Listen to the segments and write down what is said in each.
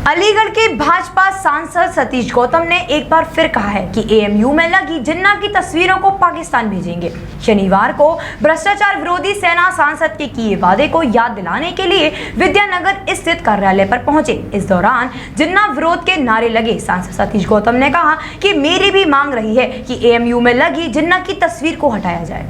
अलीगढ़ के भाजपा सांसद सतीश गौतम ने एक बार फिर कहा है कि एएमयू में लगी जिन्ना की तस्वीरों को पाकिस्तान भेजेंगे। शनिवार को भ्रष्टाचार विरोधी सेना सांसद के किए वादे को याद दिलाने के लिए विद्यानगर स्थित कार्यालय पर पहुंचे। इस दौरान जिन्ना विरोध के नारे लगे। सांसद सतीश गौतम ने कहा कि मेरी भी मांग रही है कि एएमयू में लगी जिन्ना की तस्वीर को हटाया जाए।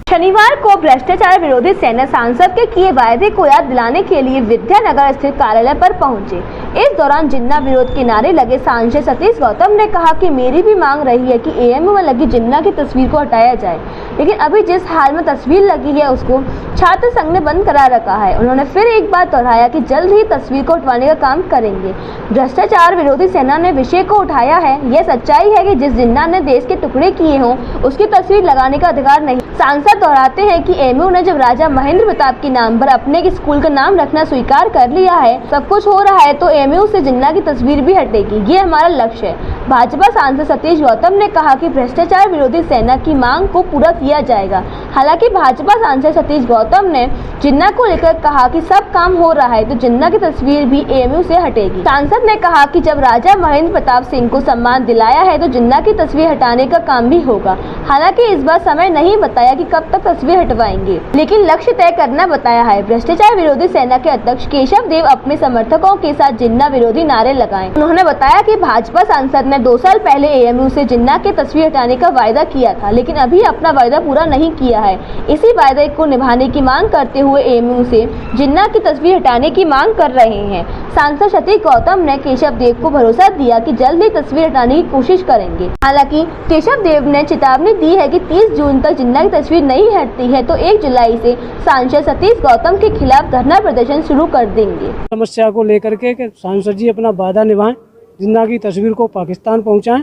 शनिवार को भ्रष्टाचार विरोधी सेना सांसद के किए वायदे को याद दिलाने के लिए विद्यानगर स्थित कार्यालय पर पहुंचे। इस दौरान जिन्ना विरोध के नारे लगे। सांसद सतीश गौतम ने कहा कि मेरी भी मांग रही है कि एएमयू में लगी जिन्ना की तस्वीर को हटाया जाए, लेकिन अभी जिस हाल में तस्वीर लगी है उसको छात्र संघ ने बंद करा रखा है। उन्होंने फिर एक बात दोहराया कि जल्द ही तस्वीर को हटवाने का काम करेंगे। भ्रष्टाचार विरोधी सेना ने विषय को उठाया है। यह सच्चाई है कि जिस जिन्ना ने देश के टुकड़े किए हों उसकी तस्वीर लगाने का अधिकार नहीं। सांसद दोहराते हैं कि एएमयू ने जब राजा महेंद्र प्रताप के नाम पर अपने स्कूल का नाम रखना स्वीकार कर लिया है, सब कुछ हो रहा है, तो एएमयू से जिन्ना की तस्वीर भी हटेगी। ये हमारा लक्ष्य है। भाजपा सांसद सतीश गौतम ने कहा कि भ्रष्टाचार विरोधी सेना की मांग को पूरा किया जाएगा। हालांकि भाजपा सांसद सतीश गौतम ने जिन्ना को लेकर कहा कि सब काम हो रहा है तो जिन्ना की तस्वीर भी एएमयू से हटेगी। सांसद ने कहा कि जब राजा महेंद्र प्रताप सिंह को सम्मान दिलाया है तो जिन्ना की तस्वीर हटाने का काम भी होगा। हालांकि इस बार समय नहीं बताया कि कब तक तस्वीर हटवाएंगे, लेकिन लक्ष्य तय करना बताया है। भ्रष्टाचार विरोधी सेना के अध्यक्ष केशव देव अपने समर्थकों के साथ जिन्ना विरोधी नारे लगाए। उन्होंने बताया कि भाजपा सांसद ने 2 साल पहले एएमयू से जिन्ना की तस्वीर हटाने का वायदा किया था, लेकिन अभी अपना वायदा पूरा नहीं किया है। इसी वायदे को निभाने की मांग करते हुए एएमयू से जिन्ना की तस्वीर हटाने की मांग कर रहे हैं। सांसद सतीश गौतम ने केशव देव को भरोसा दिया कि जल्द ही तस्वीर हटाने की कोशिश करेंगे। हालांकि केशव देव ने चेतावनी दी है कि 30 जून तक जिन्ना की तस्वीर नहीं हटती है तो 1 जुलाई से सांसद सतीश गौतम के खिलाफ धरना प्रदर्शन शुरू कर देंगे। समस्या को लेकर के सांसद जी अपना वादा निभाएं, जिन्ना की तस्वीर को पाकिस्तान पहुंचाएं।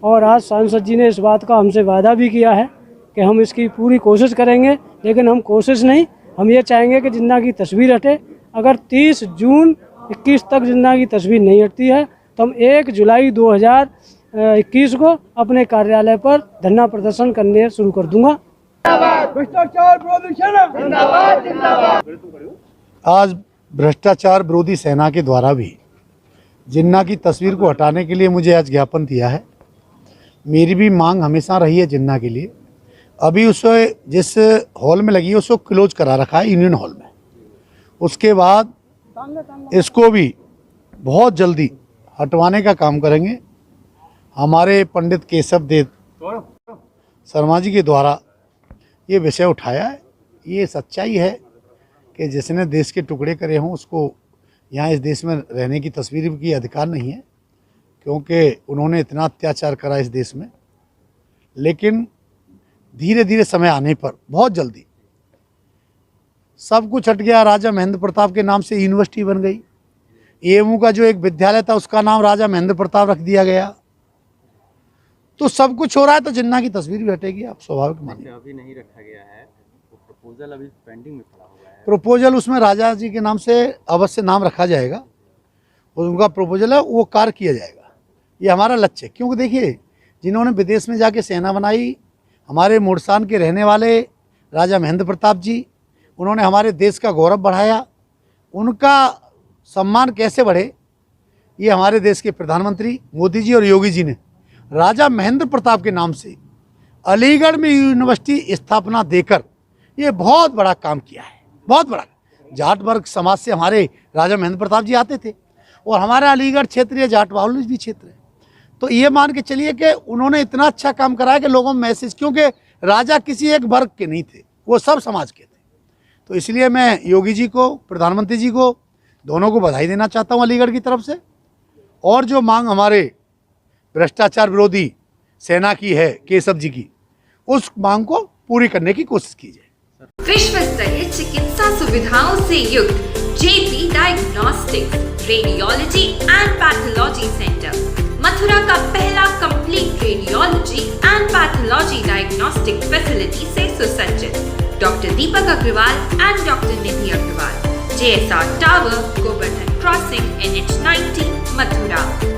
और आज सांसद जी ने इस बात का हमसे वादा भी किया है कि हम इसकी पूरी कोशिश करेंगे, लेकिन हम कोशिश नहीं, हम ये चाहेंगे कि जिन्ना की तस्वीर हटे। अगर 30 जून 21 तक जिन्ना की तस्वीर नहीं हटती है तो हम 1 जुलाई 2021 को अपने कार्यालय पर धरना प्रदर्शन करने शुरू कर दूंगा। आज भ्रष्टाचार विरोधी सेना के द्वारा भी जिन्ना की तस्वीर को हटाने के लिए मुझे आज ज्ञापन दिया है। मेरी भी मांग हमेशा रही है जिन्ना के लिए। अभी उसे जिस हॉल में लगी है उसको क्लोज करा रखा है, यूनियन हॉल में। उसके बाद इसको भी बहुत जल्दी हटवाने का काम करेंगे। हमारे पंडित केशव देव शर्मा जी के द्वारा ये विषय उठाया है। ये सच्चाई है कि जिसने देश के टुकड़े करे हों उसको यहाँ इस देश में रहने की तस्वीर की अधिकार नहीं है, क्योंकि उन्होंने इतना अत्याचार करा इस देश में। लेकिन धीरे धीरे समय आने पर बहुत जल्दी सब कुछ हट गया। राजा महेंद्र प्रताप के नाम से यूनिवर्सिटी बन गई। एएमयू का जो एक विद्यालय था उसका नाम राजा महेंद्र प्रताप रख दिया गया। तो सब कुछ हो रहा है तो जिन्ना की तस्वीर भी हटेगी। आप स्वाभाविक मानिए। अभी नहीं रखा गया है, वो प्रपोजल अभी पेंडिंग में पड़ा हुआ है। प्रपोजल उसमें राजा जी के नाम से अवश्य नाम रखा जाएगा। उनका प्रपोजल है, वो कार्य किया जाएगा। ये हमारा लक्ष्य है, क्योंकि देखिए जिन्होंने विदेश में जाके सेना बनाई, हमारे मुड़सान के रहने वाले राजा महेंद्र प्रताप जी, उन्होंने हमारे देश का गौरव बढ़ाया। उनका सम्मान कैसे बढ़े, ये हमारे देश के प्रधानमंत्री मोदी जी और योगी जी ने राजा महेंद्र प्रताप के नाम से अलीगढ़ में यूनिवर्सिटी स्थापना देकर ये बहुत बड़ा काम किया है। बहुत बड़ा। जाट वर्ग समाज से हमारे राजा महेंद्र प्रताप जी आते थे और हमारा अलीगढ़ क्षेत्र ये जाट बाहुल्य भी क्षेत्र है। तो ये मान के चलिए कि उन्होंने इतना अच्छा काम कराया कि लोगों में मैसेज, क्योंकि राजा किसी एक वर्ग के नहीं थे, वो सब समाज के थे। तो इसलिए मैं योगी जी को, प्रधानमंत्री जी को, दोनों को बधाई देना चाहता हूँ अलीगढ़ की तरफ से। और जो मांग हमारे भ्रष्टाचार विरोधी सेना की है केशव जी की, उस मांग को पूरी करने की कोशिश की जाए। विश्व स्तरीय चिकित्सा सुविधाओं से युक्त JP diagnostics, radiology and pathology centre, Mathura का पहला complete radiology and pathology diagnostic facility से सुसज्जित। Doctor Deepak Agarwal and doctor Nidhi Agarwal, JSR tower, Govardhan crossing, NH 90, Mathura.